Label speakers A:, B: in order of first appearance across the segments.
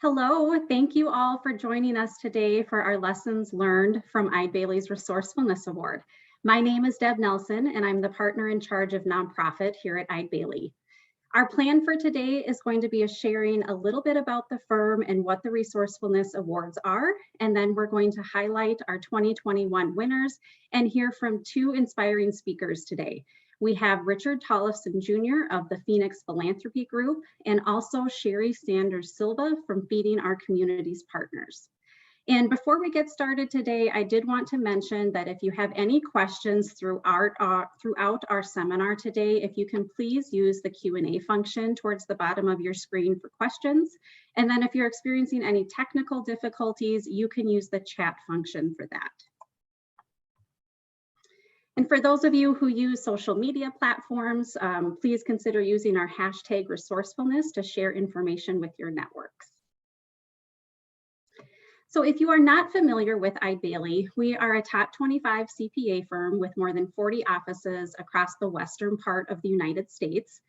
A: Hello, thank you all for joining us today for our lessons learned from iBailey's Resourcefulness Award. My name is Deb Nelson, and I'm the partner in charge of nonprofit here at iBailey. Our plan for today is going to be sharing a little bit about the firm and what the Resourcefulness Awards are, and then we're going to highlight our 2021 winners and hear from two inspiring speakers today. We have Richard Tollefson Jr. of the Phoenix Philanthropy Group and also Sheri Sander-Silva from Feeding Our Communities Partners. And before we get started today, I did want to mention that if you have any questions throughout our seminar today, if you can please use the Q&A function towards the bottom of your screen for questions. And then if you're experiencing any technical difficulties, you can use the chat function for that. And for those of you who use social media platforms, please consider using our hashtag resourcefulness to share information with your networks. So if you are not familiar with iBailey, we are a top 25 CPA firm with more than 40 offices across the western part of the United States.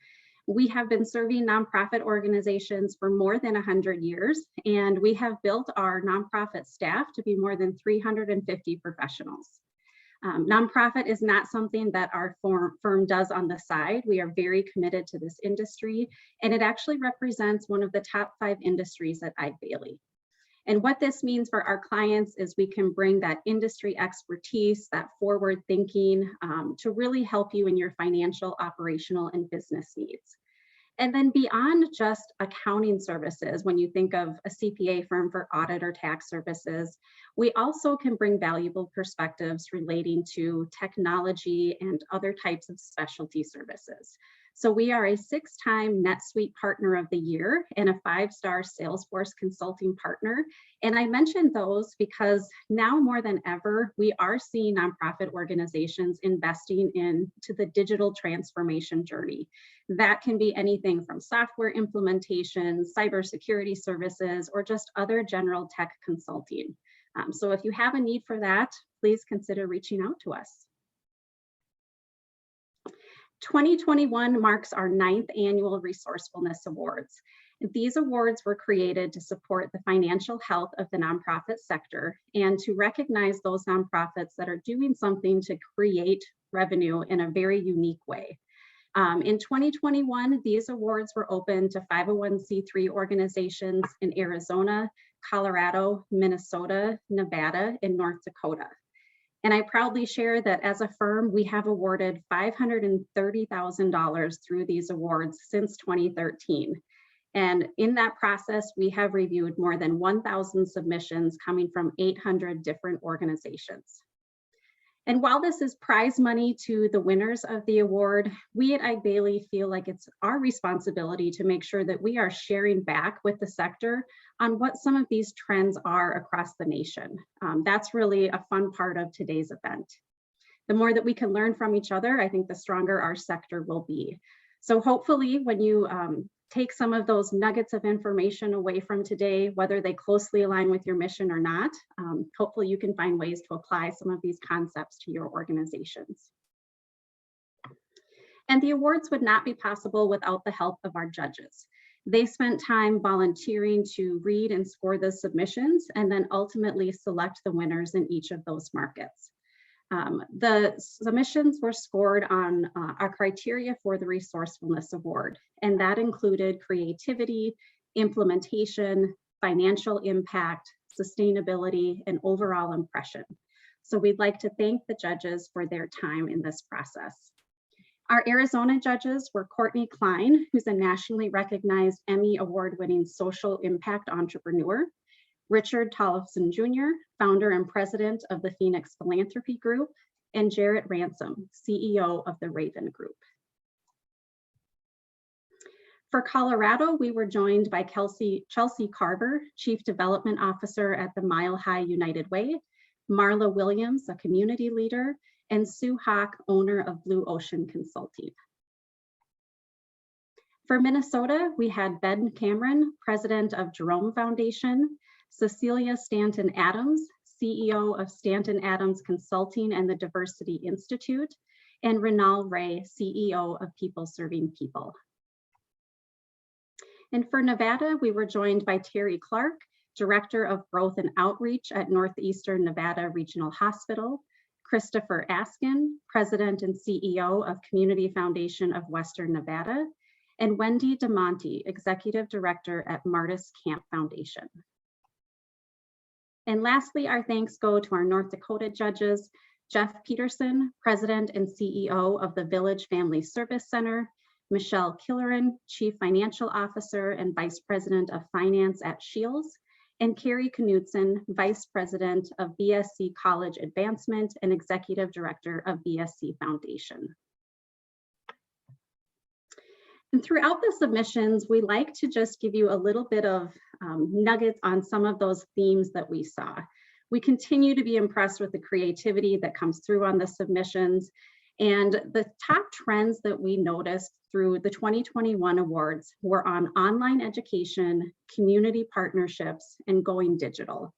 A: We have been serving nonprofit organizations for more than 100 years, and we have built our nonprofit staff to be more than 350 professionals. Nonprofit is not something that our firm does on the side. We are very committed to this industry, and it actually represents one of the top 5 industries at iBailey. And what this means for our clients is we can bring that industry expertise, that forward thinking to really help you in your financial, operational, and business needs. And then beyond just accounting services, when you think of a CPA firm for audit or tax services, we also can bring valuable perspectives relating to technology and other types of specialty services. So we are a 6-time NetSuite Partner of the Year and a 5-star Salesforce Consulting Partner. And I mentioned those because now more than ever, we are seeing nonprofit organizations investing into the digital transformation journey. That can be anything from software implementation, cybersecurity services, or just other general tech consulting. So if you have a need for that, please consider reaching out to us. 2021 marks our 9th annual Resourcefulness Awards. These awards were created to support the financial health of the nonprofit sector and to recognize those nonprofits that are doing something to create revenue in a very unique way. In 2021, these awards were open to 501c3 organizations in Arizona, Colorado, Minnesota, Nevada, and North Dakota. And I proudly share that as a firm, we have awarded $530,000 through these awards since 2013. And in that process, we have reviewed more than 1,000 submissions coming from 800 different organizations. And while this is prize money to the winners of the award, we at iBailey feel like it's our responsibility to make sure that we are sharing back with the sector on what some of these trends are across the nation. That's really a fun part of today's event. The more that we can learn from each other, I think the stronger our sector will be. So hopefully when you take some of those nuggets of information away from today, whether they closely align with your mission or not, hopefully you can find ways to apply some of these concepts to your organizations. And the awards would not be possible without the help of our judges. They spent time volunteering to read and score the submissions and then ultimately select the winners in each of those markets. The submissions were scored on our criteria for the Resourcefulness Award, and that included creativity, implementation, financial impact, sustainability, and overall impression. So we'd like to thank the judges for their time in this process. Our Arizona judges were Courtney Klein, who's a nationally recognized Emmy award-winning social impact entrepreneur, Richard Tollefson Jr., founder and president of the Phoenix Philanthropy Group, and Jarrett Ransom, CEO of the Raven Group. For Colorado, we were joined by Chelsea Carver, Chief Development Officer at the Mile High United Way, Marla Williams, a community leader, and Sue Hawk, owner of Blue Ocean Consulting. For Minnesota, we had Ben Cameron, president of Jerome Foundation, Cecilia Stanton-Adams, CEO of Stanton-Adams Consulting and the Diversity Institute, and Renal Ray, CEO of People Serving People. And for Nevada, we were joined by Terry Clark, Director of Growth and Outreach at Northeastern Nevada Regional Hospital, Christopher Askin, President and CEO of Community Foundation of Western Nevada, and Wendy DeMonte, Executive Director at Martis Camp Foundation. And lastly, our thanks go to our North Dakota judges, Jeff Peterson, President and CEO of the Village Family Service Center, Michelle Killeran, Chief Financial Officer and Vice President of Finance at Shields, and Carrie Knudsen, Vice President of BSC College Advancement and Executive Director of BSC Foundation. And throughout the submissions, we like to just give you a little bit of nuggets on some of those themes that we saw. We continue to be impressed with the creativity that comes through on the submissions, and the top trends that we noticed through the 2021 awards were on online education, community partnerships, and going digital.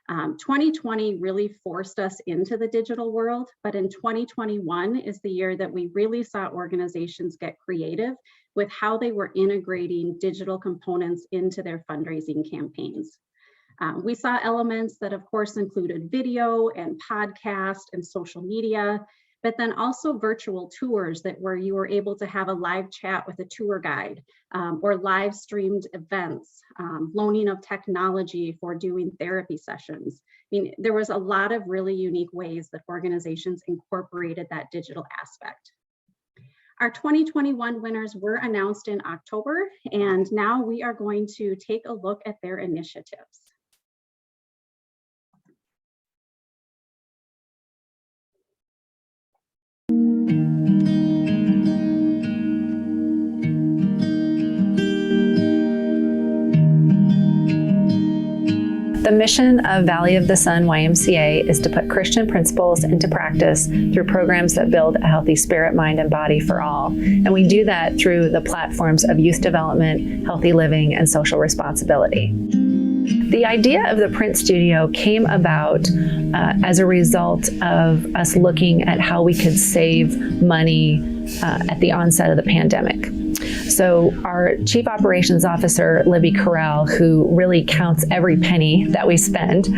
A: 2020 really forced us into the digital world, but in 2021 is the year that we really saw organizations get creative with how they were integrating digital components into their fundraising campaigns. We saw elements that of course included video and podcast and social media, but then also virtual tours where you were able to have a live chat with a tour guide, or live streamed events, loaning of technology for doing therapy sessions. I mean, there was a lot of really unique ways that organizations incorporated that digital aspect. Our 2021 winners were announced in October, and now we are going to take a look at their initiatives.
B: The mission of Valley of the Sun YMCA is to put Christian principles into practice through programs that build a healthy spirit, mind, and body for all. And we do that through the platforms of youth development, healthy living, and social responsibility. The idea of the print studio came about as a result of us looking at how we could save money at the onset of the pandemic. So our Chief Operations Officer, Libby Corral, who really counts every penny that we spend,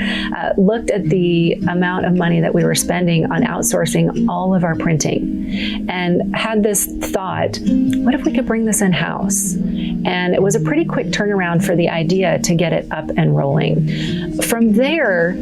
B: looked at the amount of money that we were spending on outsourcing all of our printing and had this thought, what if we could bring this in-house? And it was a pretty quick turnaround for the idea to get it up and rolling. From there,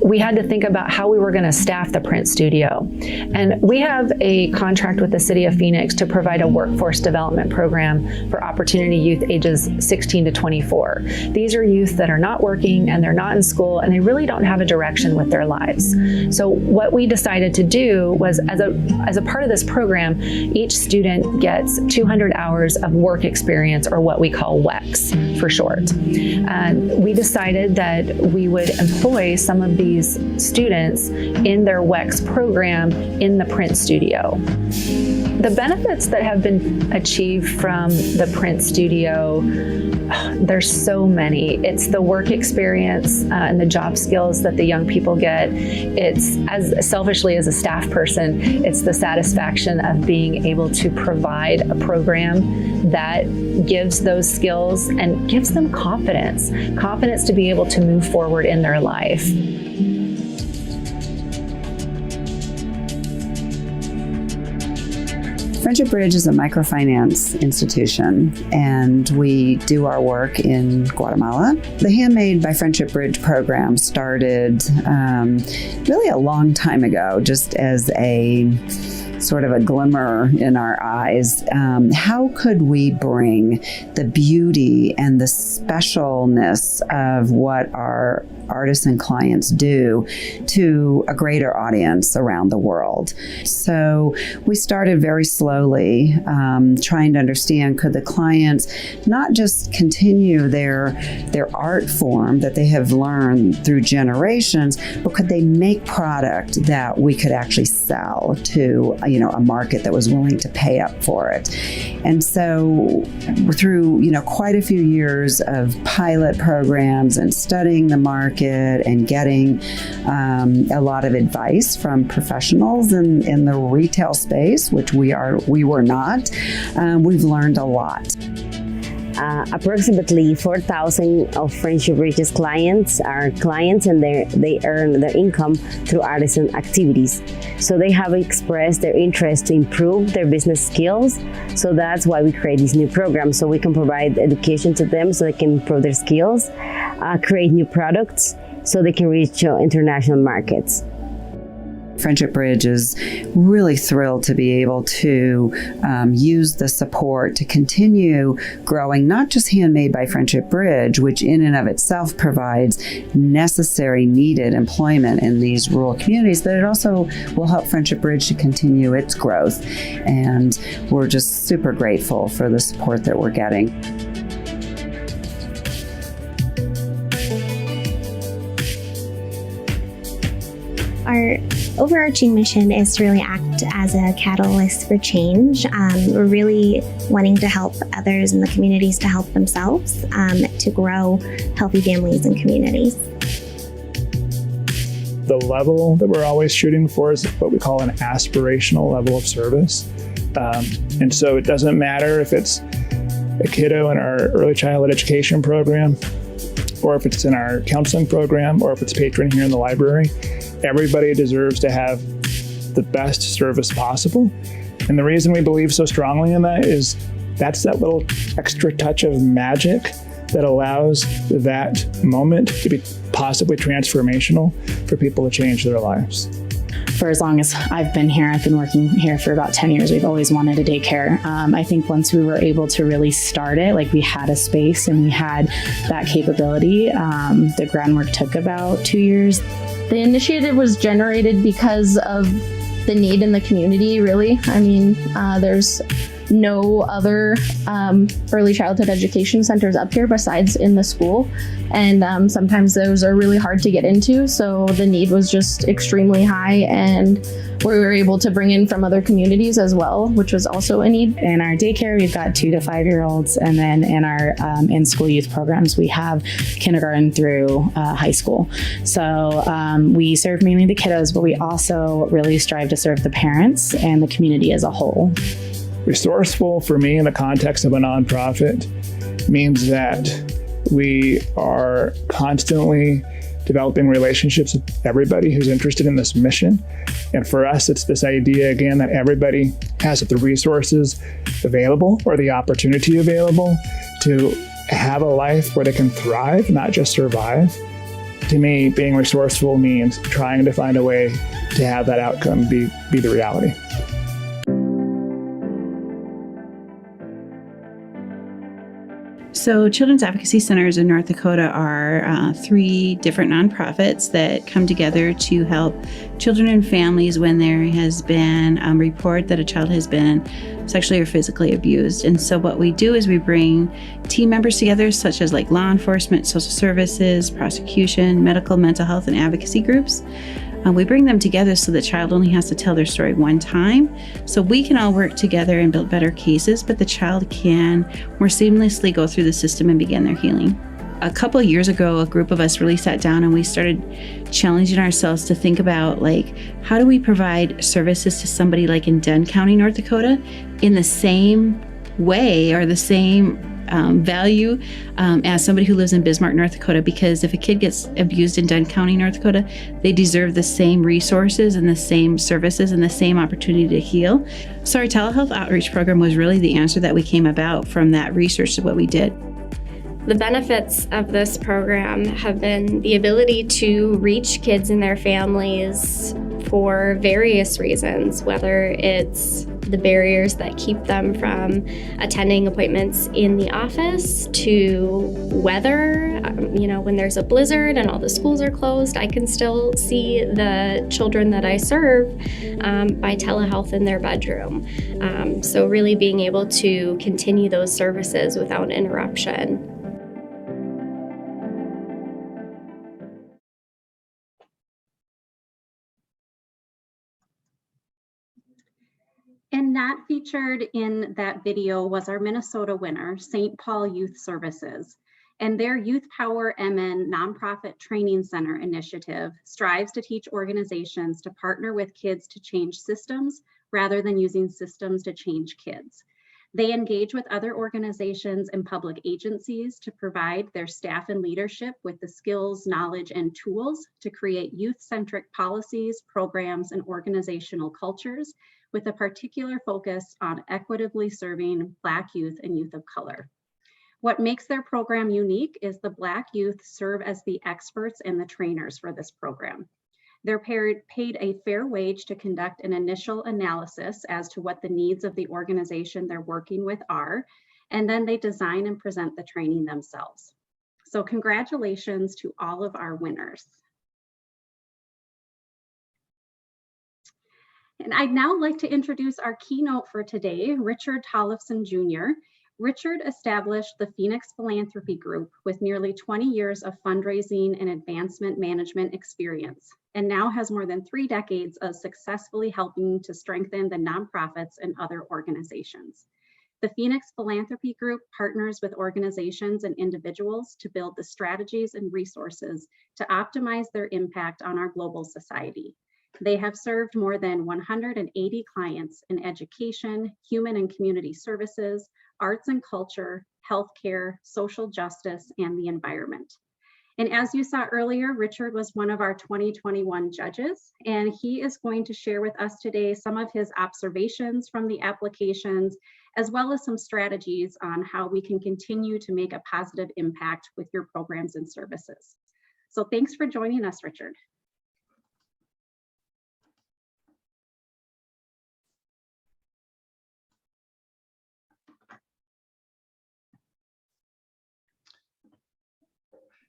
B: we had to think about how we were going to staff the print studio. And we have a contract with the city of Phoenix to provide a workforce development program for opportunity youth ages 16 to 24. These are youth that are not working and they're not in school and they really don't have a direction with their lives. So what we decided to do was, as a part of this program, each student gets 200 hours of work experience, or what we call WEX for short. And we decided that we would employ some of these students in their WEX program in the print studio. The benefits that have been achieved from the print studio, there's so many. It's the work experience and the job skills that the young people get. It's, as selfishly as a staff person, it's the satisfaction of being able to provide a program that gives those skills and gives them confidence to be able to move forward in their life.
C: Friendship Bridge is a microfinance institution, and we do our work in Guatemala. The Handmade by Friendship Bridge program started really a long time ago, just as a sort of a glimmer in our eyes. How could we bring the beauty and the specialness of what our artists and clients do to a greater audience around the world? So we started very slowly, trying to understand, could the clients not just continue their art form that they have learned through generations, but could they make product that we could actually sell to a market that was willing to pay up for it? And so through quite a few years of pilot programs and studying the market and getting a lot of advice from professionals in the retail space, which we were not, we've learned a lot.
D: Approximately 4,000 of Friendship Bridge's clients are clients, and they earn their income through artisan activities. So they have expressed their interest to improve their business skills. So that's why we create these new programs, so we can provide education to them so they can improve their skills, create new products so they can reach international markets.
C: Friendship Bridge is really thrilled to be able to use the support to continue growing not just Handmade by Friendship Bridge, which in and of itself provides necessary, needed employment in these rural communities, but it also will help Friendship Bridge to continue its growth. And we're just super grateful for the support that we're getting.
E: Our overarching mission is to really act as a catalyst for change. We're really wanting to help others in the communities to help themselves, to grow healthy families and communities.
F: The level that we're always shooting for is what we call an aspirational level of service. And so it doesn't matter if it's a kiddo in our early childhood education program, or if it's in our counseling program, or if it's patron here in the library. Everybody deserves to have the best service possible. And the reason we believe so strongly in that is that's that little extra touch of magic that allows that moment to be possibly transformational for people to change their lives.
G: For as long as I've been here, I've been working here for about 10 years. We've always wanted a daycare. I think once we were able to really start it, like we had a space and we had that capability, the groundwork took about 2 years.
H: The initiative was generated because of the need in the community, really. I mean, there's no other early childhood education centers up here besides in the school. And sometimes those are really hard to get into. So the need was just extremely high, and we were able to bring in from other communities as well, which was also a need.
G: In our daycare, we've got 2 to 5 year olds. And then in our in-school youth programs, we have kindergarten through high school. So we serve mainly the kiddos, but we also really strive to serve the parents and the community as a whole.
F: Resourceful for me in the context of a nonprofit means that we are constantly developing relationships with everybody who's interested in this mission. And for us, it's this idea, again, that everybody has the resources available or the opportunity available to have a life where they can thrive, not just survive. To me, being resourceful means trying to find a way to have that outcome be the reality.
I: So Children's Advocacy Centers in North Dakota are 3 different nonprofits that come together to help children and families when there has been a report that a child has been sexually or physically abused. And so what we do is we bring team members together, such as like law enforcement, social services, prosecution, medical, mental health, and advocacy groups. We bring them together so the child only has to tell their story one time. So we can all work together and build better cases, but the child can more seamlessly go through the system and begin their healing. A couple of years ago, a group of us really sat down and we started challenging ourselves to think about, like, how do we provide services to somebody like in Dunn County, North Dakota, in the same way or the same value as somebody who lives in Bismarck, North Dakota, because if a kid gets abused in Dunn County, North Dakota, they deserve the same resources and the same services and the same opportunity to heal. So our telehealth outreach program was really the answer that we came about from that research of what we did.
J: The benefits of this program have been the ability to reach kids and their families for various reasons, whether it's the barriers that keep them from attending appointments in the office, to weather, when there's a blizzard and all the schools are closed, I can still see the children that I serve by telehealth in their bedroom. So really being able to continue those services without interruption.
A: And not featured in that video was our Minnesota winner, St. Paul Youth Services. And their Youth Power MN nonprofit training center initiative strives to teach organizations to partner with kids to change systems rather than using systems to change kids. They engage with other organizations and public agencies to provide their staff and leadership with the skills, knowledge, and tools to create youth-centric policies, programs, and organizational cultures with a particular focus on equitably serving Black youth and youth of color. What makes their program unique is the Black youth serve as the experts and the trainers for this program. They're paid a fair wage to conduct an initial analysis as to what the needs of the organization they're working with are, and then they design and present the training themselves. So congratulations to all of our winners. And I'd now like to introduce our keynote for today, Richard Tollefson Jr. Richard established the Phoenix Philanthropy Group with nearly 20 years of fundraising and advancement management experience, and now has more than 3 decades of successfully helping to strengthen the nonprofits and other organizations. The Phoenix Philanthropy Group partners with organizations and individuals to build the strategies and resources to optimize their impact on our global society. They have served more than 180 clients in education, human and community services, arts and culture, healthcare, social justice, and the environment. And as you saw earlier, Richard was one of our 2021 judges, and he is going to share with us today some of his observations from the applications, as well as some strategies on how we can continue to make a positive impact with your programs and services. So thanks for joining us, Richard.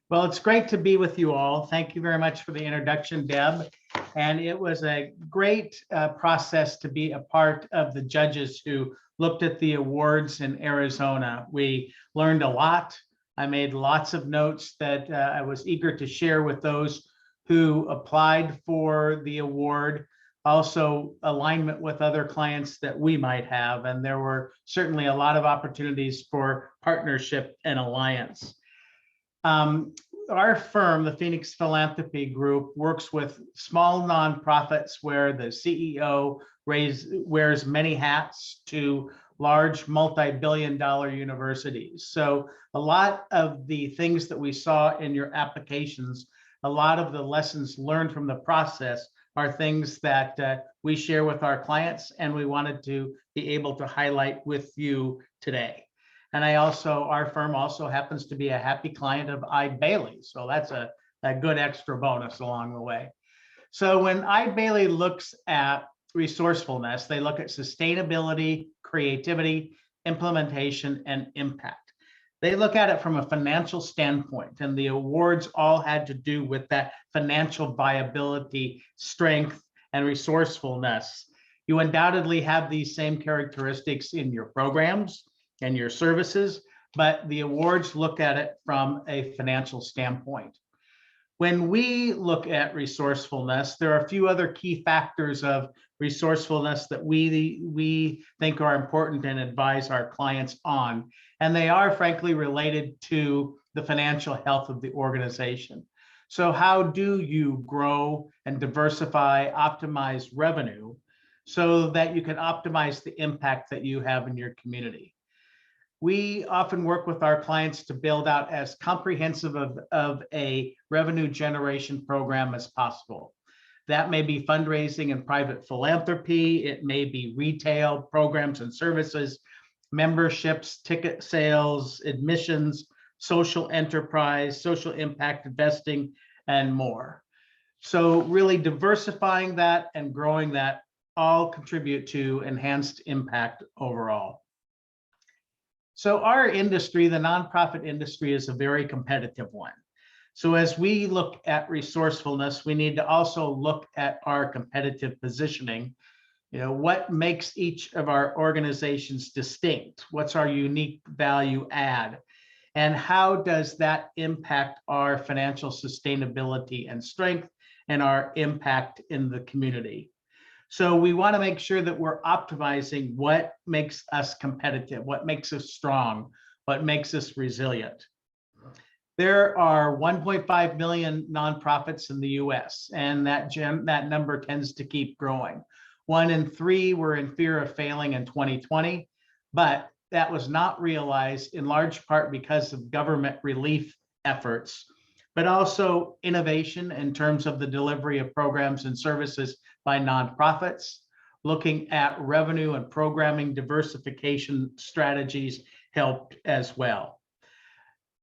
K: Well, it's great to be with you all. Thank you very much for the introduction, Deb. And it was a great process to be a part of the judges who looked at the awards in Arizona. We learned a lot. I made lots of notes that I was eager to share with those who applied for the award. Also, alignment with other clients that we might have. And there were certainly a lot of opportunities for partnership and alliance. Our firm, the Phoenix Philanthropy Group, works with small nonprofits where the CEO wears many hats to large multi-billion-dollar universities. So a lot of the things that we saw in your applications, a lot of the lessons learned from the process are things that we share with our clients, and we wanted to be able to highlight with you today. And our firm also happens to be a happy client of iBailey. So that's a good extra bonus along the way. So when iBailey looks at resourcefulness, they look at sustainability, creativity, implementation, and impact. They look at it from a financial standpoint, and the awards all had to do with that financial viability, strength, and resourcefulness. You undoubtedly have these same characteristics in your programs and your services, but the awards look at it from a financial standpoint. When we look at resourcefulness, there are a few other key factors of resourcefulness that we think are important and advise our clients on. And they are frankly related to the financial health of the organization. So how do you grow and diversify, optimize revenue so that you can optimize the impact that you have in your community? We often work with our clients to build out as comprehensive of a revenue generation program as possible. That may be fundraising and private philanthropy. It may be retail programs and services, memberships, ticket sales, admissions, social enterprise, social impact investing, and more. So really diversifying that and growing that all contribute to enhanced impact overall. So our industry, the nonprofit industry, is a very competitive one. So as we look at resourcefulness, we need to also look at our competitive positioning. You know, what makes each of our organizations distinct? What's our unique value add? And how does that impact our financial sustainability and strength and our impact in the community? So we want to make sure that we're optimizing what makes us competitive, what makes us strong, what makes us resilient. There are 1.5 million nonprofits in the US, and that number tends to keep growing. 1 in 3 were in fear of failing in 2020, but that was not realized in large part because of government relief efforts, but also innovation in terms of the delivery of programs and services by nonprofits. Looking at revenue and programming diversification strategies helped as well.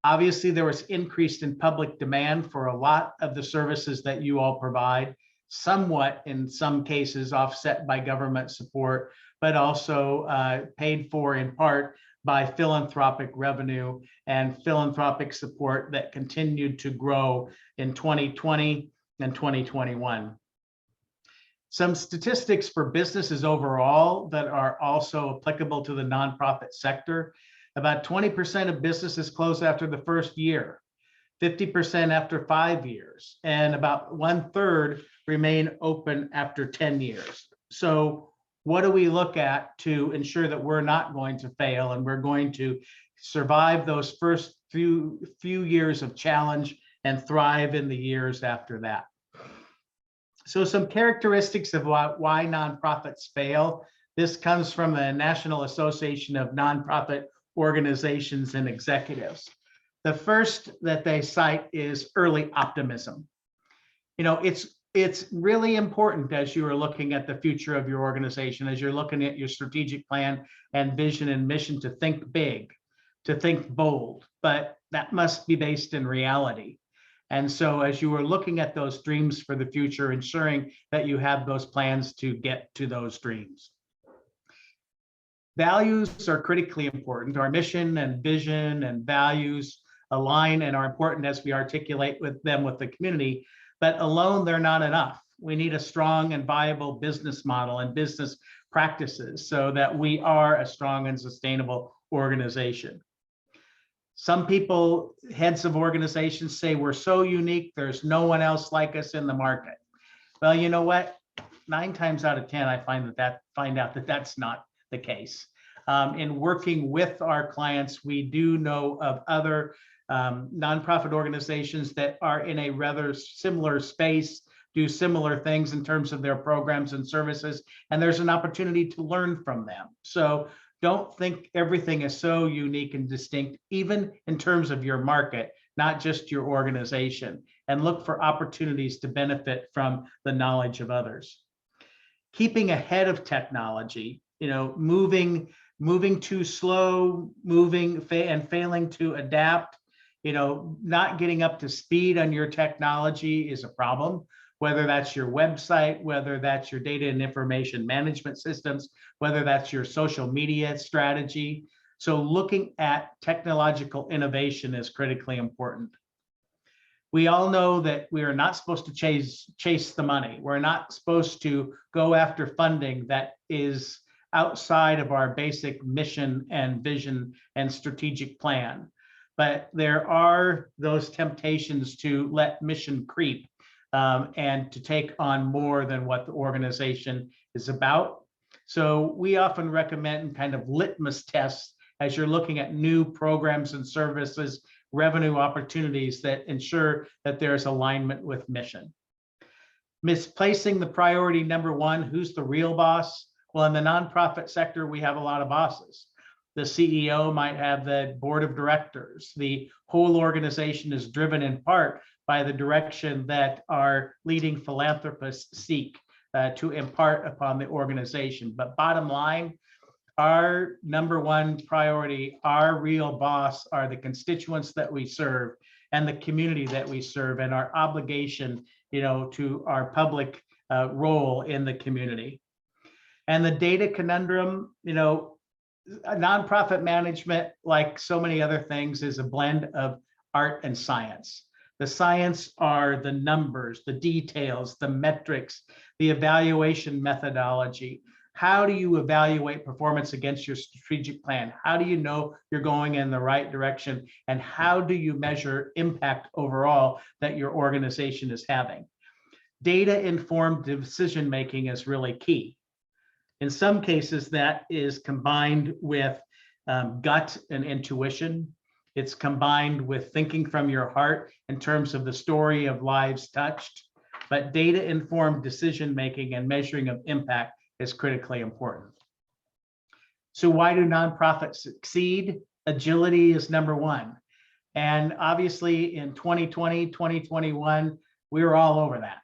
K: Obviously, there was increased in public demand for a lot of the services that you all provide, somewhat in some cases offset by government support, but also paid for in part by philanthropic revenue and philanthropic support that continued to grow in 2020 and 2021. Some statistics for businesses overall that are also applicable to the nonprofit sector. About 20% of businesses close after the first year, 50% after 5 years, and about 1/3 remain open after 10 years. So what do we look at to ensure that we're not going to fail and we're going to survive those first few years of challenge and thrive in the years after that? So some characteristics of why nonprofits fail. This comes from the National Association of Nonprofit Organizations and Executives. The first that they cite is early optimism. You know, it's really important as you are looking at the future of your organization, as you're looking at your strategic plan and vision and mission, to think big, to think bold, but that must be based in reality. And so as you are looking at those dreams for the future, ensuring that you have those plans to get to those dreams. Values are critically important. Our mission and vision and values align and are important as we articulate with them with the community, but alone they're not enough. We need a strong and viable business model and business practices so that we are a strong and sustainable organization. Some people, heads of organizations, say we're so unique, there's no one else like us in the market. Well, you know what? 9 times out of 10, I find out that that's not the case. In working with our clients, we do know of other nonprofit organizations that are in a rather similar space, do similar things in terms of their programs and services, and there's an opportunity to learn from them. So don't think everything is so unique and distinct, even in terms of your market, not just your organization, and look for opportunities to benefit from the knowledge of others. Keeping ahead of technology, you know, moving too slow, and failing to adapt, you know, not getting up to speed on your technology is a problem. Whether that's your website, whether that's your data and information management systems, whether that's your social media strategy. So looking at technological innovation is critically important. We all know that we are not supposed to chase the money. We're not supposed to go after funding that is outside of our basic mission and vision and strategic plan. But there are those temptations to let mission creep and to take on more than what the organization is about. So we often recommend kind of litmus tests as you're looking at new programs and services, revenue opportunities that ensure that there's alignment with mission. Misplacing the priority number one, who's the real boss? Well, in the nonprofit sector, we have a lot of bosses. The CEO might have the board of directors. The whole organization is driven in part by the direction that our leading philanthropists seek to impart upon the organization. But bottom line, our number one priority, our real boss, are the constituents that we serve and the community that we serve, and our obligation, you know, to our public role in the community. And the data conundrum, you know, nonprofit management, like so many other things, is a blend of art and science. The science are the numbers, the details, the metrics, the evaluation methodology. How do you evaluate performance against your strategic plan? How do you know you're going in the right direction? And how do you measure impact overall that your organization is having? Data-informed decision-making is really key. In some cases, that is combined with gut and intuition. It's combined with thinking from your heart in terms of the story of lives touched. But data-informed decision-making and measuring of impact is critically important. So why do nonprofits succeed? Agility is number one. And obviously in 2020, 2021, we were all over that.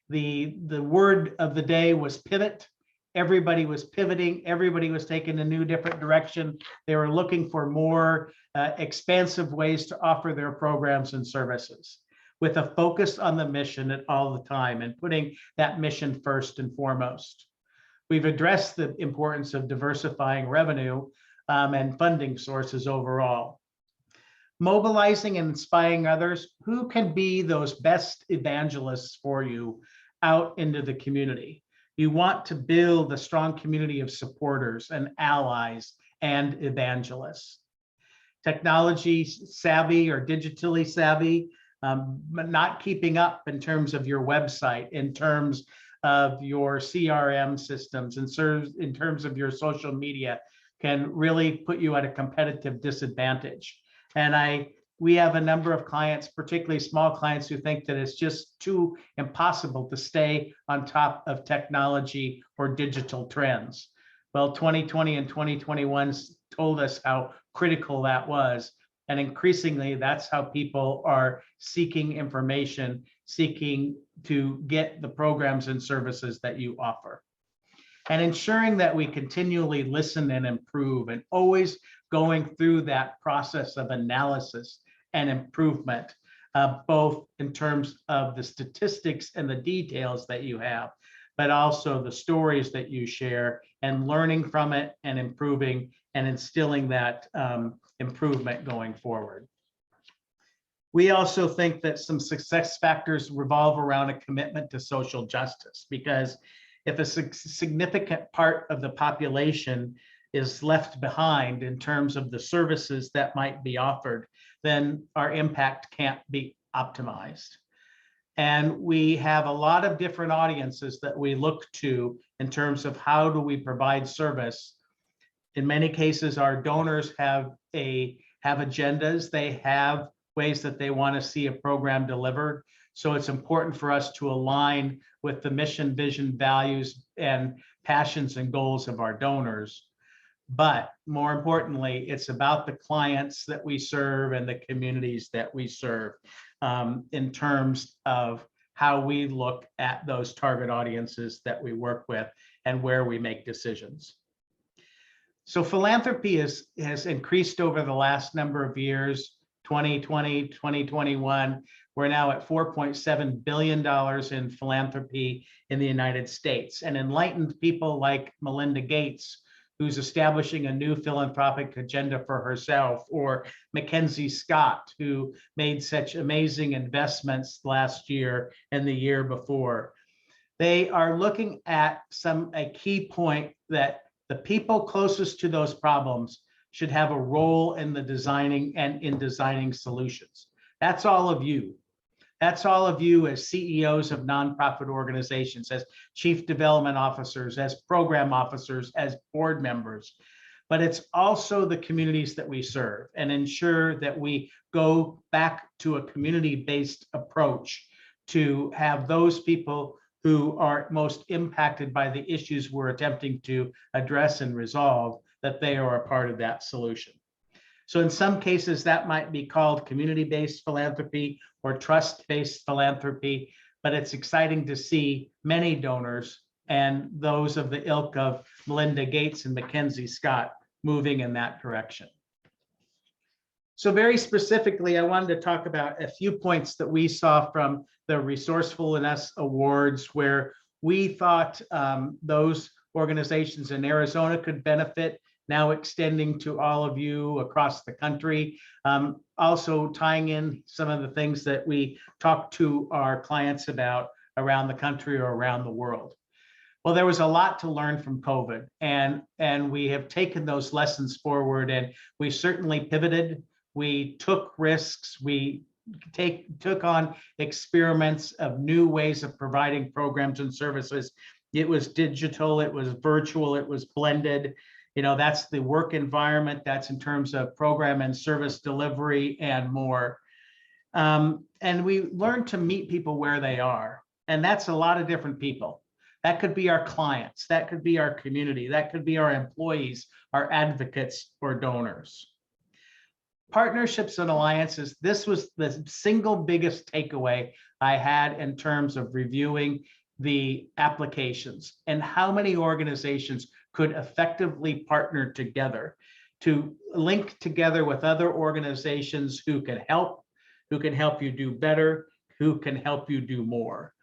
K: The word of the day was pivot. Everybody was pivoting. Everybody was taking a new, different direction. They were looking for more expansive ways to offer their programs and services, with a focus on the mission at all the time and putting that mission first and foremost. We've addressed the importance of diversifying revenue and funding sources overall. Mobilizing and inspiring others. Who can be those best evangelists for you out into the community? You want to build a strong community of supporters and allies and evangelists. Technology savvy or digitally savvy, but not keeping up in terms of your website, in terms of your CRM systems, and in terms of your social media, can really put you at a competitive disadvantage. And we have a number of clients, particularly small clients, who think that it's just too impossible to stay on top of technology or digital trends. Well, 2020 and 2021 told us how critical that was. And increasingly, that's how people are seeking information, seeking to get the programs and services that you offer. And ensuring that we continually listen and improve, and always going through that process of analysis and improvement, both in terms of the statistics and the details that you have, but also the stories that you share, and learning from it and improving and instilling that improvement going forward. We also think that some success factors revolve around a commitment to social justice, because if a significant part of the population is left behind in terms of the services that might be offered, then our impact can't be optimized. And we have a lot of different audiences that we look to in terms of how do we provide service. In many cases, our donors have agendas. They have ways that they want to see a program delivered. So it's important for us to align with the mission, vision, values, and passions and goals of our donors. But more importantly, it's about the clients that we serve and the communities that we serve, in terms of how we look at those target audiences that we work with and where we make decisions. So philanthropy has increased over the last number of years, 2020, 2021. We're now at $4.7 billion in philanthropy in the United States. And enlightened people like Melinda Gates, who's establishing a new philanthropic agenda for herself, or Mackenzie Scott, who made such amazing investments last year and the year before. They are looking at a key point that the people closest to those problems should have a role in the designing and in designing solutions. That's all of you. That's all of you as CEOs of nonprofit organizations, as chief development officers, as program officers, as board members. But it's also the communities that we serve, and ensure that we go back to a community-based approach to have those people who are most impacted by the issues we're attempting to address and resolve, that they are a part of that solution. So in some cases, that might be called community-based philanthropy or trust-based philanthropy, but it's exciting to see many donors and those of the ilk of Melinda Gates and Mackenzie Scott moving in that direction. So very specifically, I wanted to talk about a few points that we saw from the Resourcefulness Awards, where we thought those organizations in Arizona could benefit, now extending to all of you across the country. Also tying in some of the things that we talk to our clients about around the country or around the world. Well, there was a lot to learn from COVID, and we have taken those lessons forward, and we certainly pivoted. We took risks. We took on experiments of new ways of providing programs and services. It was digital, it was virtual, it was blended. You know, that's the work environment, that's in terms of program and service delivery and more. And we learned to meet people where they are. And that's a lot of different people. That could be our clients, that could be our community, that could be our employees, our advocates, or donors. Partnerships and alliances, this was the single biggest takeaway I had in terms of reviewing the applications and how many organizations could effectively partner together to link together with other organizations who can help you do better, who can help you do more.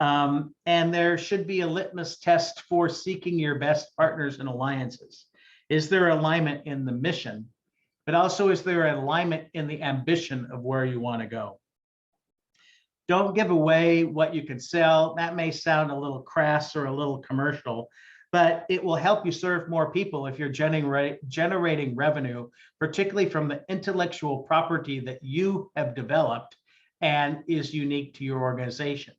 K: And there should be a litmus test for seeking your best partners and alliances. Is there alignment in the mission? But also, is there alignment in the ambition of where you want to go? Don't give away what you can sell. That may sound a little crass or a little commercial, but it will help you serve more people if you're generating revenue, particularly from the intellectual property that you have developed and is unique to your organization.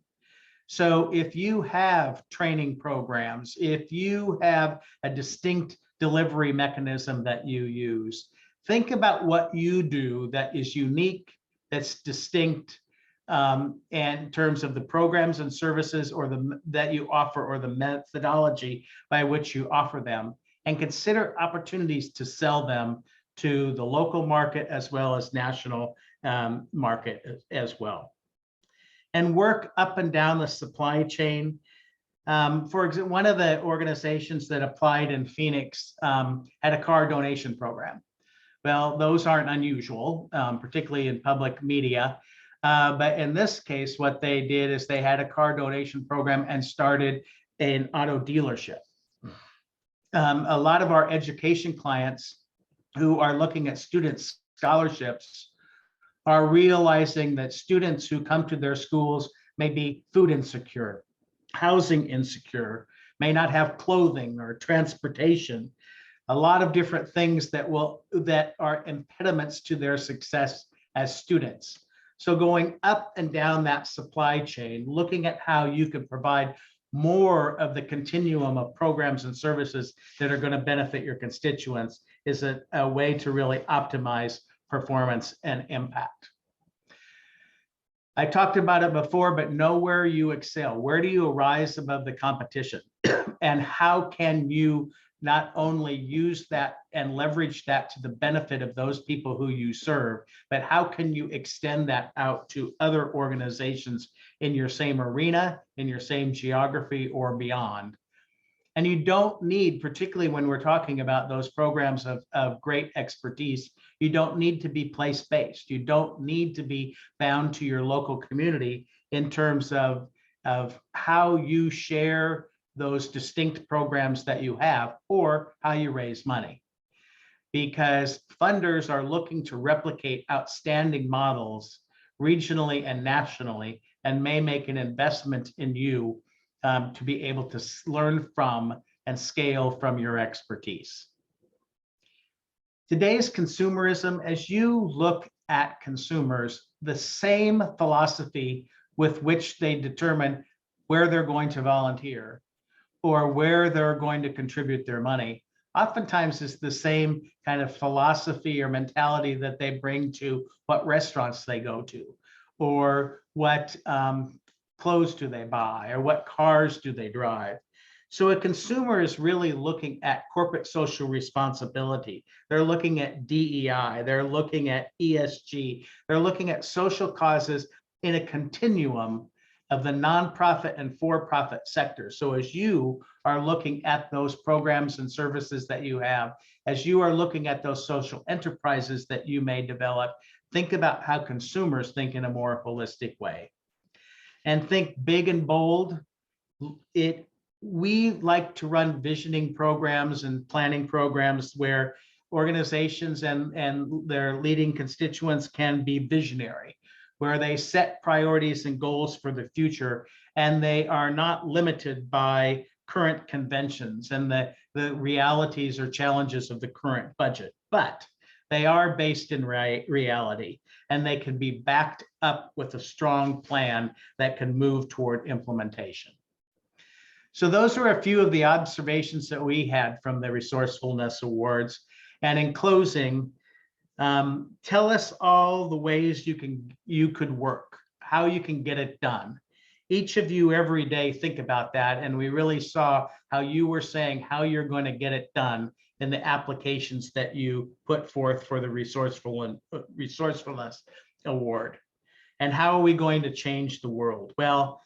K: So if you have training programs, if you have a distinct delivery mechanism that you use, think about what you do that is unique, that's distinct, in terms of the programs and services that you offer or the methodology by which you offer them, and consider opportunities to sell them to the local market as well as national market as well. And work up and down the supply chain. For example, one of the organizations that applied in Phoenix had a car donation program. Well, those aren't unusual, particularly in public media. But in this case, what they did is they had a car donation program and started an auto dealership. A lot of our education clients who are looking at student scholarships are realizing that students who come to their schools may be food insecure, housing insecure, may not have clothing or transportation, a lot of different things that are impediments to their success as students. So going up and down that supply chain, looking at how you can provide more of the continuum of programs and services that are going to benefit your constituents is a way to really optimize performance and impact. I talked about it before, but know where you excel. Where do you rise above the competition? And how can you not only use that and leverage that to the benefit of those people who you serve, but how can you extend that out to other organizations in your same arena, in your same geography, or beyond? And you don't need, particularly when we're talking about those programs of great expertise, you don't need to be place-based. You don't need to be bound to your local community in terms of how you share those distinct programs that you have or how you raise money. Because funders are looking to replicate outstanding models regionally and nationally and may make an investment in you to be able to learn from and scale from your expertise. Today's consumerism, as you look at consumers, the same philosophy with which they determine where they're going to volunteer or where they're going to contribute their money, oftentimes is the same kind of philosophy or mentality that they bring to what restaurants they go to, or what clothes do they buy, or what cars do they drive. So a consumer is really looking at corporate social responsibility. They're looking at DEI, they're looking at ESG, they're looking at social causes in a continuum of the nonprofit and for-profit sector. So as you are looking at those programs and services that you have, as you are looking at those social enterprises that you may develop, think about how consumers think in a more holistic way. And think big and bold. We like to run visioning programs and planning programs where organizations and their leading constituents can be visionary, where they set priorities and goals for the future, and they are not limited by current conventions and the realities or challenges of the current budget, but they are based in reality, and they can be backed up with a strong plan that can move toward implementation. So those are a few of the observations that we had from the Resourcefulness Awards. And in closing, tell us all the ways you could work, how you can get it done. each of you every day think about that. And we really saw how you were saying how you're going to get it done in the applications that you put forth for the Resourcefulness Award. And how are we going to change the world? Well,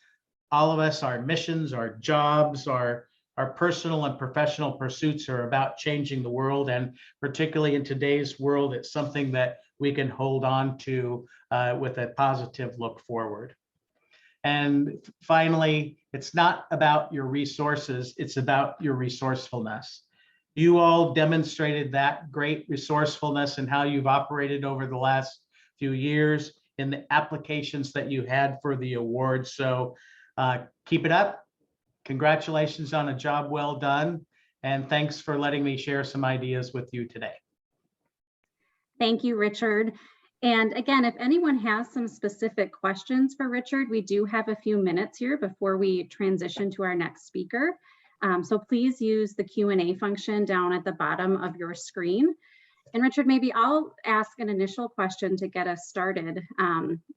K: all of us, our missions, our jobs, our personal and professional pursuits are about changing the world. And particularly in today's world, it's something that we can hold on to with a positive look forward. And finally, it's not about your resources, it's about your resourcefulness. You all demonstrated that great resourcefulness and how you've operated over the last few years in the applications that you had for the award. So keep it up. Congratulations on a job well done. And thanks for letting me share some ideas with you today.
A: Thank you, Richard. And again, if anyone has some specific questions for Richard, we do have a few minutes here before we transition to our next speaker. So please use the Q&A function down at the bottom of your screen. And Richard, maybe I'll ask an initial question to get us started.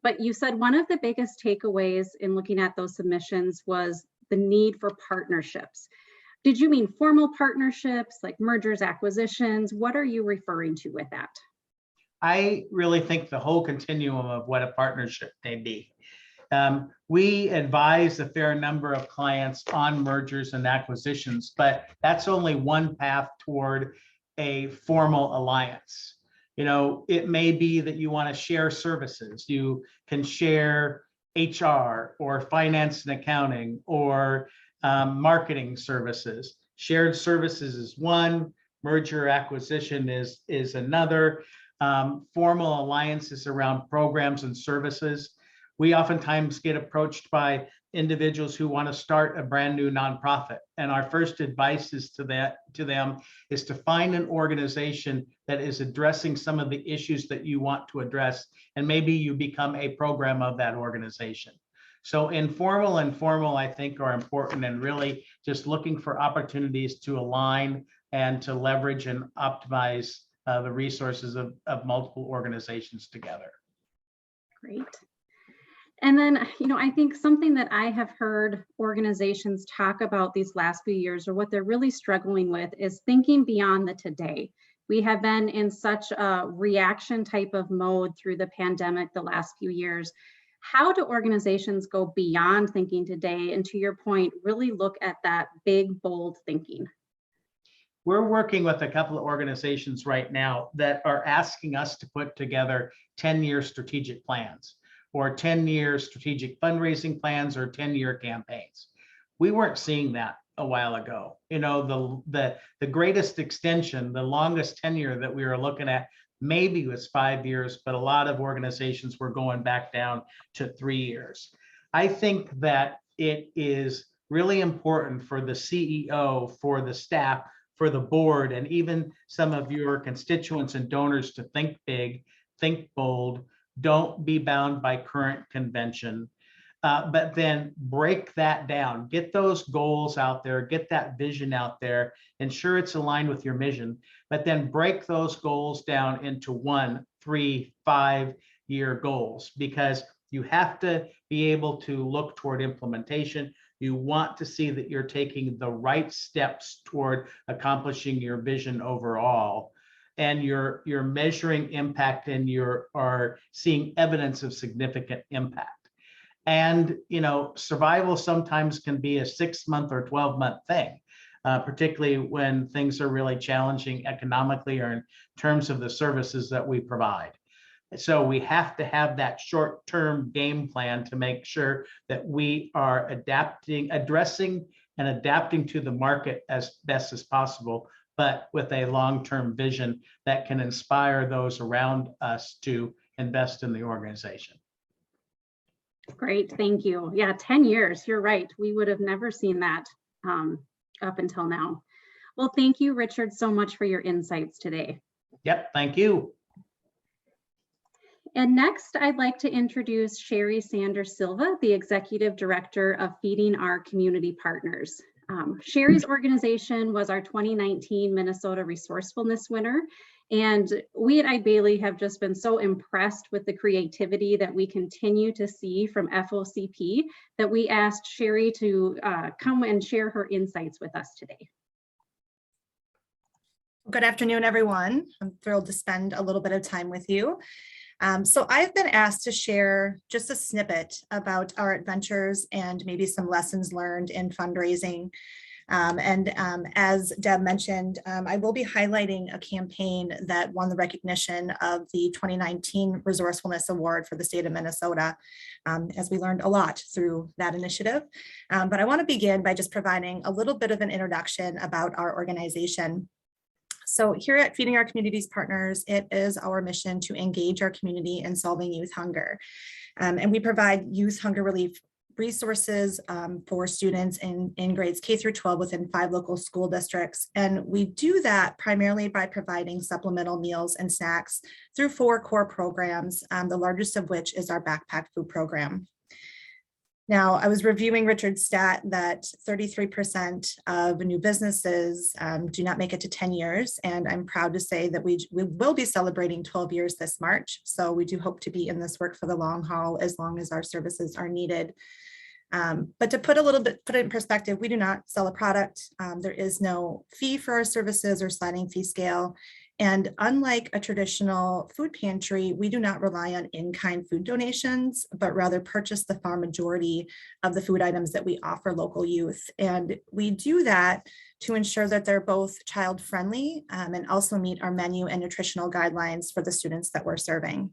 A: But you said one of the biggest takeaways in looking at those submissions was the need for partnerships. Did you mean formal partnerships like mergers, acquisitions? What are you referring to with that?
K: I really think the whole continuum of what a partnership may be. We advise a fair number of clients on mergers and acquisitions, but that's only one path toward a formal alliance. You know, it may be that you want to share services. You can share HR or finance and accounting or marketing services. Shared services is one, merger acquisition is another. Formal alliances around programs and services. We oftentimes get approached by individuals who want to start a brand new nonprofit. And our first advice is to them is to find an organization that is addressing some of the issues that you want to address. And maybe you become a program of that organization. So informal and formal, I think, are important, and really just looking for opportunities to align and to leverage and optimize the resources of multiple organizations together.
A: Great. And then, you know, I think something that I have heard organizations talk about these last few years, or what they're really struggling with, is thinking beyond the today. We have been in such a reaction type of mode through the pandemic the last few years. How do organizations go beyond thinking today and, to your point, really look at that big, bold thinking?
K: We're working with a couple of organizations right now that are asking us to put together 10-year strategic plans, or 10-year strategic fundraising plans, or 10-year campaigns. We weren't seeing that a while ago. You know, the greatest extension, the longest tenure that we were looking at maybe was 5 years, but a lot of organizations were going back down to 3 years. I think that it is really important for the CEO, for the staff, for the board, and even some of your constituents and donors to think big, think bold. Don't be bound by current convention, but then break that down. Get those goals out there, get that vision out there, ensure it's aligned with your mission, but then break those goals down into 1, 3, 5-year goals, because you have to be able to look toward implementation. You want to see that you're taking the right steps toward accomplishing your vision overall. And you're measuring impact, and you are seeing evidence of significant impact. And, you know, survival sometimes can be a 6-month or 12-month thing, particularly when things are really challenging economically or in terms of the services that we provide. So we have to have that short-term game plan to make sure that we are addressing and adapting to the market as best as possible, but with a long-term vision that can inspire those around us to invest in the organization.
A: Great, thank you. Yeah, 10 years, you're right. We would have never seen that up until now. Well, thank you, Richard, so much for your insights today.
K: Yep, thank you.
A: And next, I'd like to introduce Sheri Sander-Silva, the Executive Director of Feeding Our Community Partners. Sheri's organization was our 2019 Minnesota Resourcefulness winner, And we at iBailey have just been so impressed with the creativity that we continue to see from FOCP that we asked Sheri to come and share her insights with us today.
L: Good afternoon, everyone. I'm thrilled to spend a little bit of time with you. So I've been asked to share just a snippet about our adventures and maybe some lessons learned in fundraising. As Deb mentioned, I will be highlighting a campaign that won the recognition of the 2019 Resourcefulness Award for the state of Minnesota, as we learned a lot through that initiative. But I want to begin by just providing a little bit of an introduction about our organization. So here at Feeding Our Communities Partners, it is our mission to engage our community in solving youth hunger. And we provide youth hunger relief resources for students in grades K through 12 within 5 local school districts. And we do that primarily by providing supplemental meals and snacks through 4 core programs, the largest of which is our backpack food program. Now, I was reviewing Richard's stat that 33% of new businesses do not make it to 10 years. And I'm proud to say that we will be celebrating 12 years this March. So we do hope to be in this work for the long haul as long as our services are needed. But to put it in perspective, we do not sell a product. There is no fee for our services or sliding fee scale. And unlike a traditional food pantry, we do not rely on in-kind food donations, but rather purchase the far majority of the food items that we offer local youth. And we do that to ensure that they're both child-friendly and also meet our menu and nutritional guidelines for the students that we're serving.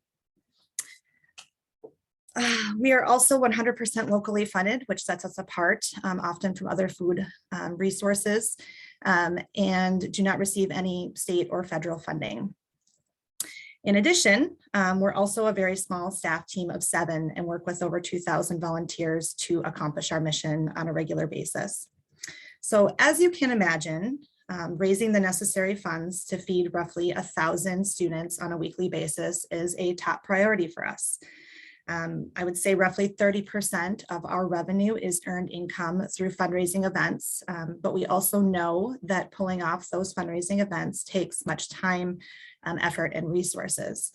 L: We are also 100% locally funded, which sets us apart often from other food resources, and do not receive any state or federal funding. In addition, we're also a very small staff team of 7 and work with over 2,000 volunteers to accomplish our mission on a regular basis. So as you can imagine, raising the necessary funds to feed roughly 1,000 students on a weekly basis is a top priority for us. I would say roughly 30% of our revenue is earned income through fundraising events, but we also know that pulling off those fundraising events takes much time, effort, and resources.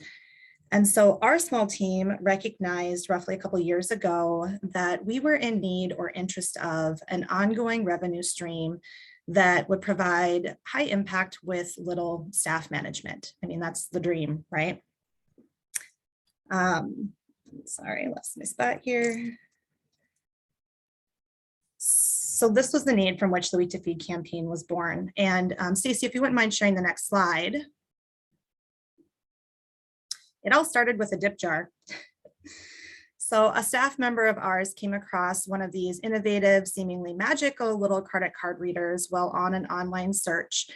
L: And so our small team recognized roughly a couple of years ago that we were in need or interest of an ongoing revenue stream that would provide high impact with little staff management. I mean, that's the dream, right? Sorry, lost my spot here. So this was the need from which the Week to Feed campaign was born. And Stacey, if you wouldn't mind sharing the next slide. It all started with a dip jar. So a staff member of ours came across one of these innovative, seemingly magical little credit card readers while on an online search.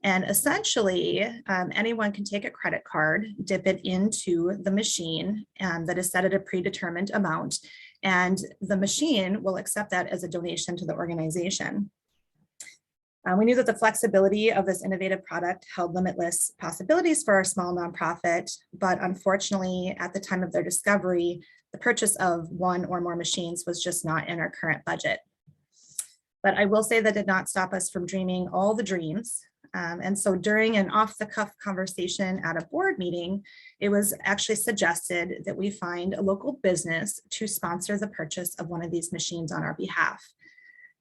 L: And essentially, anyone can take a credit card, dip it into the machine that is set at a predetermined amount, and the machine will accept that as a donation to the organization. We knew that the flexibility of this innovative product held limitless possibilities for our small nonprofit, but unfortunately, at the time of their discovery, the purchase of 1 or more machines was just not in our current budget. But I will say that did not stop us from dreaming all the dreams. And so during an off-the-cuff conversation at a board meeting, it was actually suggested that we find a local business to sponsor the purchase of one of these machines on our behalf.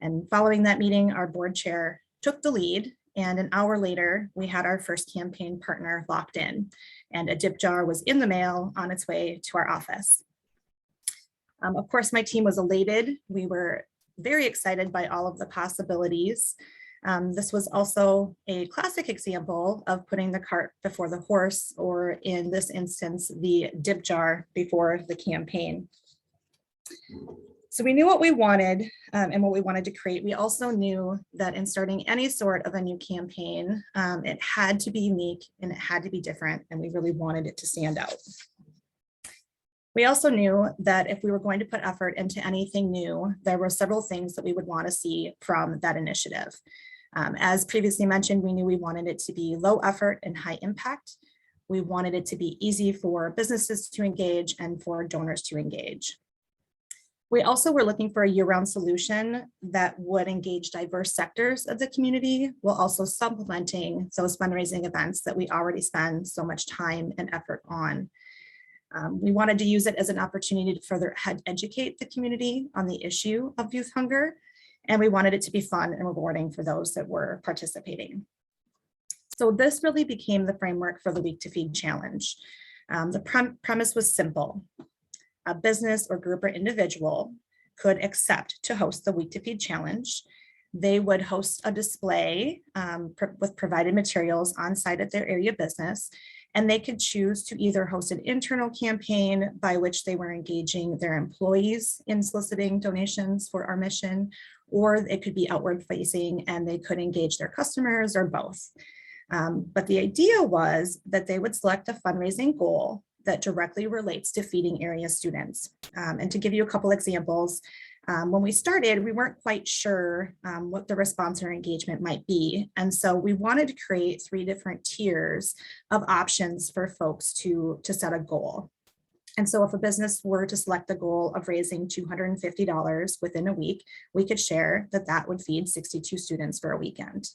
L: And following that meeting, our board chair took the lead, and an hour later, we had our first campaign partner locked in, and a dip jar was in the mail on its way to our office. Of course, my team was elated. We were very excited by all of the possibilities. This was also a classic example of putting the cart before the horse, or in this instance, the dip jar before the campaign. So we knew what we wanted and what we wanted to create. We also knew that in starting any sort of a new campaign, it had to be unique and it had to be different, and we really wanted it to stand out. We also knew that if we were going to put effort into anything new, there were several things that we would want to see from that initiative. As previously mentioned, we knew we wanted it to be low effort and high impact. We wanted it to be easy for businesses to engage and for donors to engage. We also were looking for a year-round solution that would engage diverse sectors of the community, while also supplementing those fundraising events that we already spend so much time and effort on. We wanted to use it as an opportunity to further educate the community on the issue of youth hunger, and we wanted it to be fun and rewarding for those that were participating. So this really became the framework for the Week to Feed Challenge. The premise was simple. A business or group or individual could accept to host the Week to Feed Challenge. They would host a display with provided materials on site at their area business, and they could choose to either host an internal campaign by which they were engaging their employees in soliciting donations for our mission, or it could be outward facing and they could engage their customers, or both. But the idea was that they would select a fundraising goal that directly relates to feeding area students. And to give you a couple examples, when we started, we weren't quite sure what the response or engagement might be. And so we wanted to create 3 different tiers of options for folks to set a goal. And so if a business were to select the goal of raising $250 within a week, we could share that that would feed 62 students for a weekend.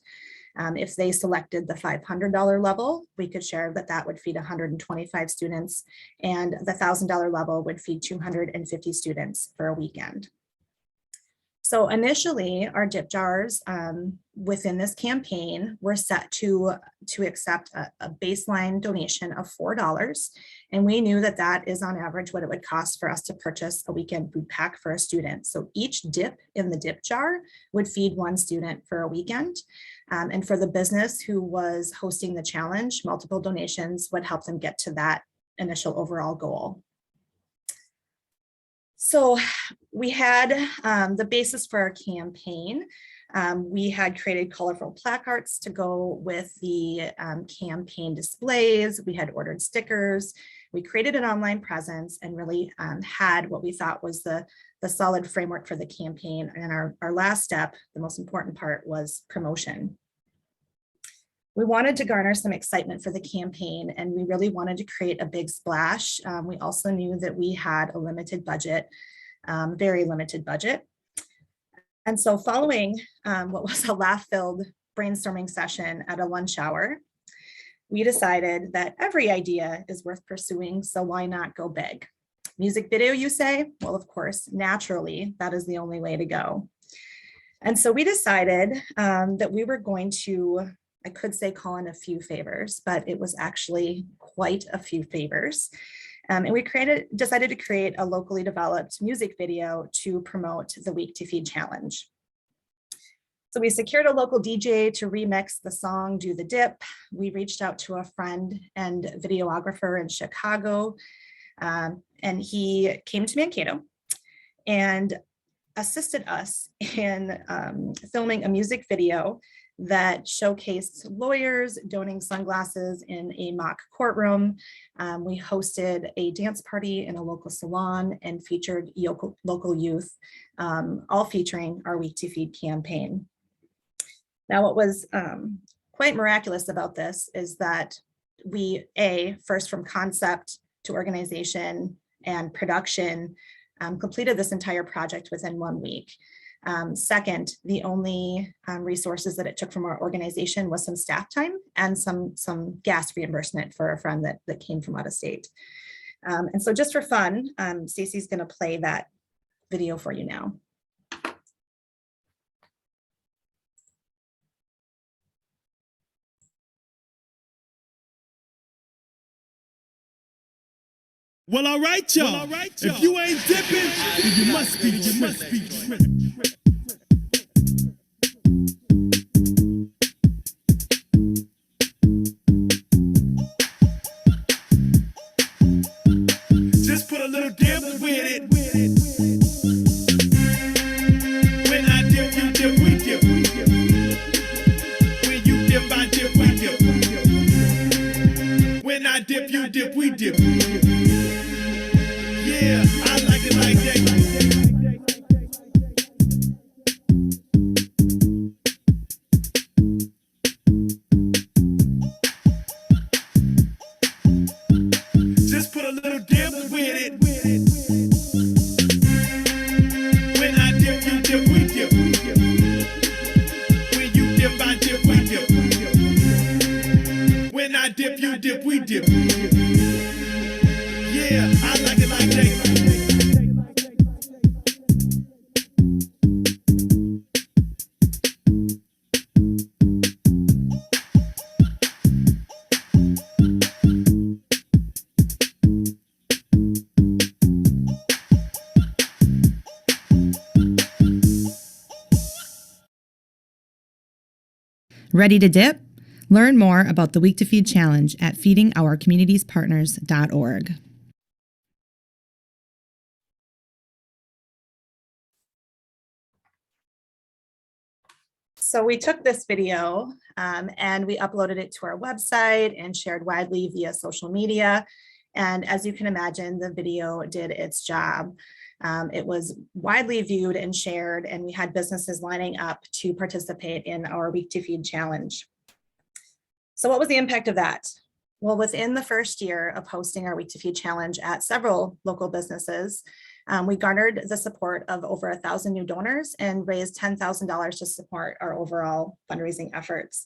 L: If they selected the $500 level, we could share that that would feed 125 students, and the $1,000 level would feed 250 students for a weekend. So initially, our dip jars within this campaign were set to accept a baseline donation of $4. And we knew that that is on average what it would cost for us to purchase a weekend food pack for a student. So each dip in the dip jar would feed 1 student for a weekend. And for the business who was hosting the challenge, multiple donations would help them get to that initial overall goal. So we had the basis for our campaign. We had created colorful placards to go with the campaign displays. We had ordered stickers. We created an online presence and really had what we thought was the solid framework for the campaign. And our last step, the most important part, was promotion. We wanted to garner some excitement for the campaign, and we really wanted to create a big splash. We also knew that we had a limited budget, very limited budget. And so following what was a laugh-filled brainstorming session at a lunch hour, we decided that every idea is worth pursuing, so why not go big? Music video, you say? Well, of course, naturally, that is the only way to go. And so we decided that we were going to, I could say call in a few favors, but it was actually quite a few favors. And we decided to create a locally developed music video to promote the Week to Feed Challenge. So we secured a local DJ to remix the song Do the Dip. We reached out to a friend and videographer in Chicago, and he came to Mankato and assisted us in filming a music video that showcased lawyers donning sunglasses in a mock courtroom. We hosted a dance party in a local salon and featured local youth, all featuring our Week to Feed campaign. Now, what was quite miraculous about this is that we, first from concept to organization and production, completed this entire project within 1 week. Second, the only resources that it took from our organization was some staff time and some gas reimbursement for a friend that came from out of state. And so just for fun, Stacey's going to play that video for you now.
M: Well, all right, y'all. If you ain't dipping, then you must be tripping. Just put a little dip with it. When I dip, you dip, we dip. When you dip, I dip, we dip. When I dip, you dip, we dip. Yeah, I like it like that. Just put a little dip with it.
N: Ready to dip? Learn more about the Week to Feed Challenge at feedingourcommunitiespartners.org.
L: So we took this video and we uploaded it to our website and shared widely via social media. And as you can imagine, the video did its job. It was widely viewed and shared, and we had businesses lining up to participate in our Week to Feed Challenge. So what was the impact of that? Well, within the first year of hosting our Week to Feed Challenge at several local businesses, we garnered the support of over 1,000 new donors and raised $10,000 to support our overall fundraising efforts.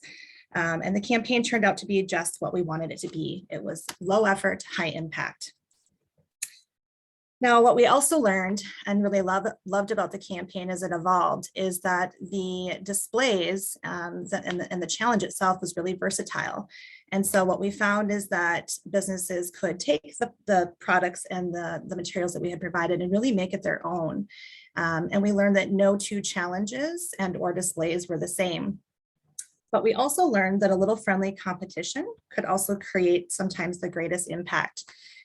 L: And the campaign turned out to be just what we wanted it to be. It was low effort, high impact. Now, what we also learned and really loved about the campaign as it evolved is that the displays and the challenge itself was really versatile. And so what we found is that businesses could take the products and the materials that we had provided and really make it their own. And we learned that no two challenges and or displays were the same. But we also learned that a little friendly competition could also create sometimes the greatest impact.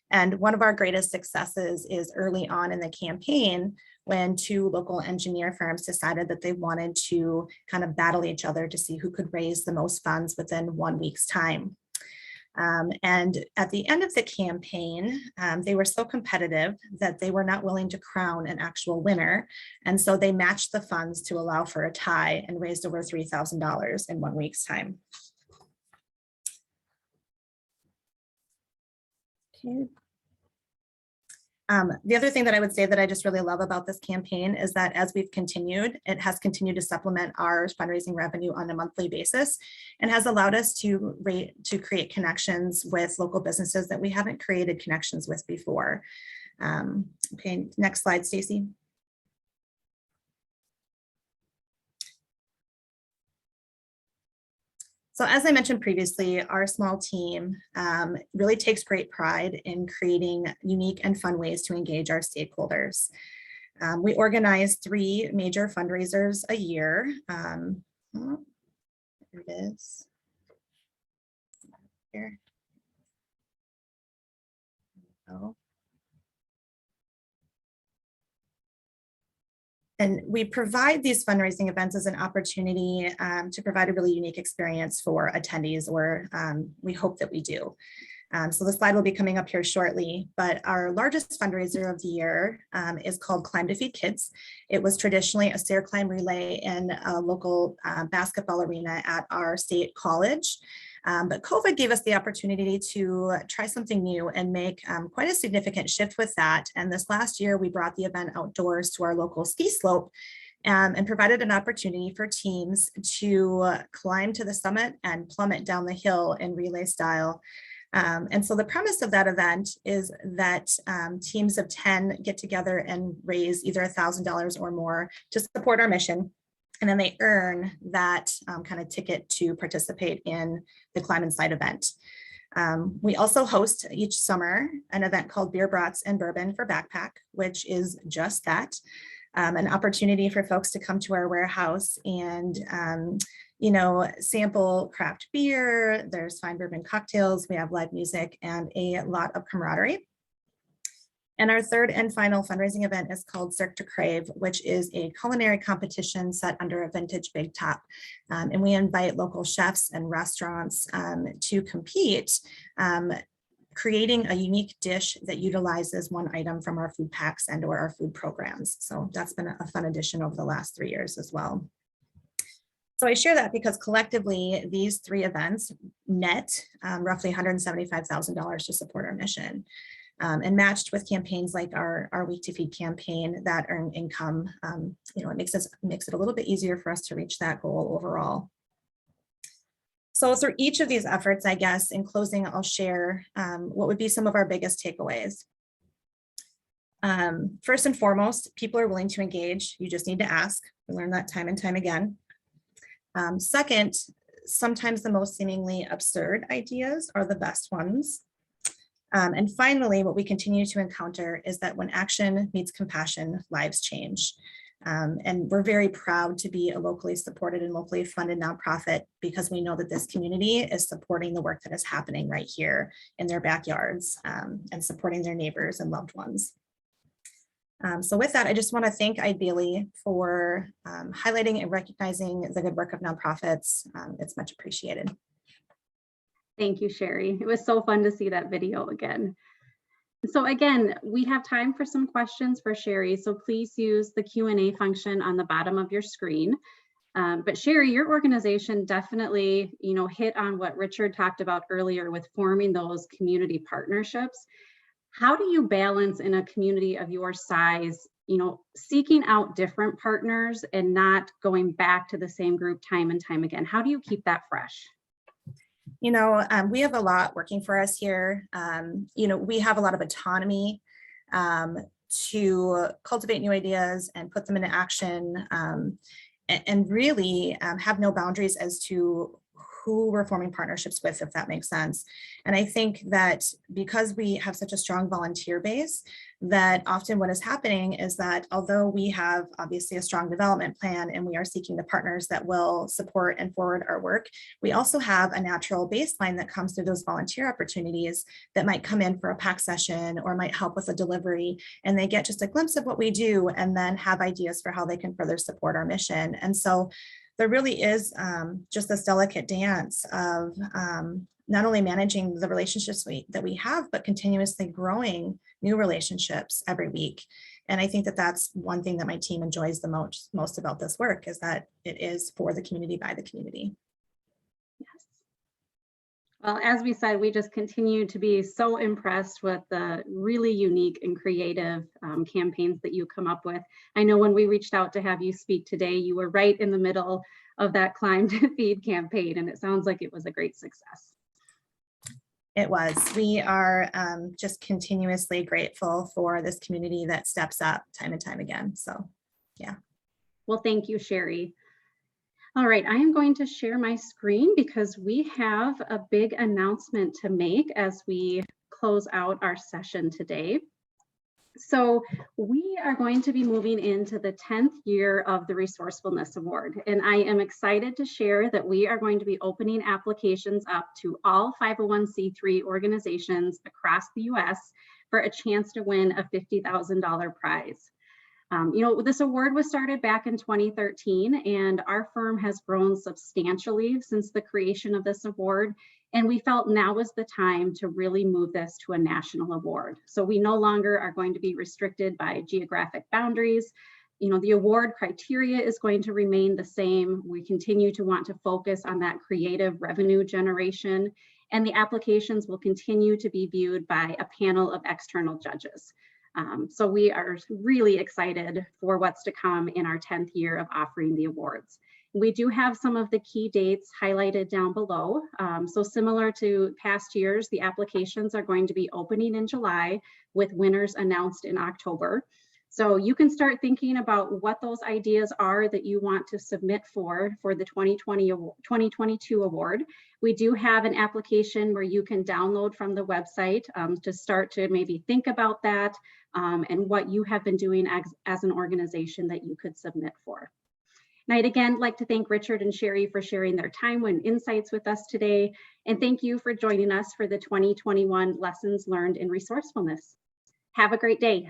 L: And one of our greatest successes is early on in the campaign when two local engineer firms decided that they wanted to kind of battle each other to see who could raise the most funds within 1 week's time. And at the end of the campaign, they were so competitive that they were not willing to crown an actual winner. And so they matched the funds to allow for a tie and raised over $3,000 in 1 week's time. Okay. The other thing that I would say that I just really love about this campaign is that as we've continued, it has continued to supplement our fundraising revenue on a monthly basis and has allowed us to create connections with local businesses that we haven't created connections with before. Okay, next slide, Stacy. So as I mentioned previously, our small team really takes great pride in creating unique and fun ways to engage our stakeholders. We organize 3 major fundraisers a year. Here it is. Here. Oh. And we provide these fundraising events as an opportunity to provide a really unique experience for attendees, or we hope that we do. So the slide will be coming up here shortly, but our largest fundraiser of the year is called Climb to Feed Kids. It was traditionally a stair climb relay in a local basketball arena at our state college. But COVID gave us the opportunity to try something new and make quite a significant shift with that. And this last year, we brought the event outdoors to our local ski slope and provided an opportunity for teams to climb to the summit and plummet down the hill in relay style. And so the premise of that event is that teams of 10 get together and raise either $1,000 or more to support our mission. And then they earn that kind of ticket to participate in the Climb Inside event. We also host each summer an event called Beer Brats and Bourbon for Backpack, which is just that, an opportunity for folks to come to our warehouse and sample craft beer. There's fine bourbon cocktails. We have live music and a lot of camaraderie. And our third and final fundraising event is called Cirque to Crave, which is a culinary competition set under a vintage big top. And we invite local chefs and restaurants to compete, creating a unique dish that utilizes one item from our food packs and or our food programs. So that's been a fun addition over the last 3 years as well. So I share that because collectively, these 3 events net roughly $175,000 to support our mission. And matched with campaigns like our Week to Feed campaign that earn income, it makes it a little bit easier for us to reach that goal overall. So through each of these efforts, I guess, in closing, I'll share what would be some of our biggest takeaways. First and foremost, people are willing to engage. You just need to ask. We learned that time and time again. Second, sometimes the most seemingly absurd ideas are the best ones. And finally, what we continue to encounter is that when action meets compassion, lives change. And we're very proud to be a locally supported and locally funded nonprofit because we know that this community is supporting the work that is happening right here in their backyards and supporting their neighbors and loved ones. So with that, I just want to thank iBailey for highlighting and recognizing the good work of nonprofits. It's much appreciated.
A: Thank you, Sheri. It was so fun to see that video again. So again, we have time for some questions for Sheri, so please use the Q&A function on the bottom of your screen. But Sheri, your organization definitely, hit on what Richard talked about earlier with forming those community partnerships. How do you balance in a community of your size, seeking out different partners and not going back to the same group time and time again? How do you keep that fresh?
L: We have a lot working for us here. We have a lot of autonomy to cultivate new ideas and put them into action and really have no boundaries as to who we're forming partnerships with, if that makes sense. And I think that because we have such a strong volunteer base, that often what is happening is that although we have obviously a strong development plan and we are seeking the partners that will support and forward our work, we also have a natural baseline that comes through those volunteer opportunities that might come in for a PAC session or might help with a delivery, and they get just a glimpse of what we do and then have ideas for how they can further support our mission. And so there really is just this delicate dance of not only managing the relationships that we have, but continuously growing new relationships every week. And I think that that's one thing that my team enjoys the most about this work, is that it is for the community, by the community.
A: Yes. Well, as we said, we just continue to be so impressed with the really unique and creative campaigns that you come up with. I know when we reached out to have you speak today, you were right in the middle of that Climb to Feed campaign, and it sounds like it was a great success.
L: It was. We are just continuously grateful for this community that steps up time and time again. So, yeah.
A: Well, thank you, Sheri. All right, I am going to share my screen because we have a big announcement to make as we close out our session today. So we are going to be moving into the 10th year of the Resourcefulness Award, and I am excited to share that we are going to be opening applications up to all 501c3 organizations across the US for a chance to win a $50,000 prize. This award was started back in 2013, and our firm has grown substantially since the creation of this award. And we felt now was the time to really move this to a national award. So we no longer are going to be restricted by geographic boundaries. The award criteria is going to remain the same. We continue to want to focus on that creative revenue generation, and the applications will continue to be viewed by a panel of external judges. So we are really excited for what's to come in our 10th year of offering the awards. We do have some of the key dates highlighted down below. So similar to past years, the applications are going to be opening in July with winners announced in October. So you can start thinking about what those ideas are that you want to submit for the 2022 award. We do have an application where you can download from the website to start to maybe think about that and what you have been doing as an organization that you could submit for. And I'd again like to thank Richard and Sheri for sharing their time and insights with us today. And thank you for joining us for the 2021 Lessons Learned in Resourcefulness. Have a great day.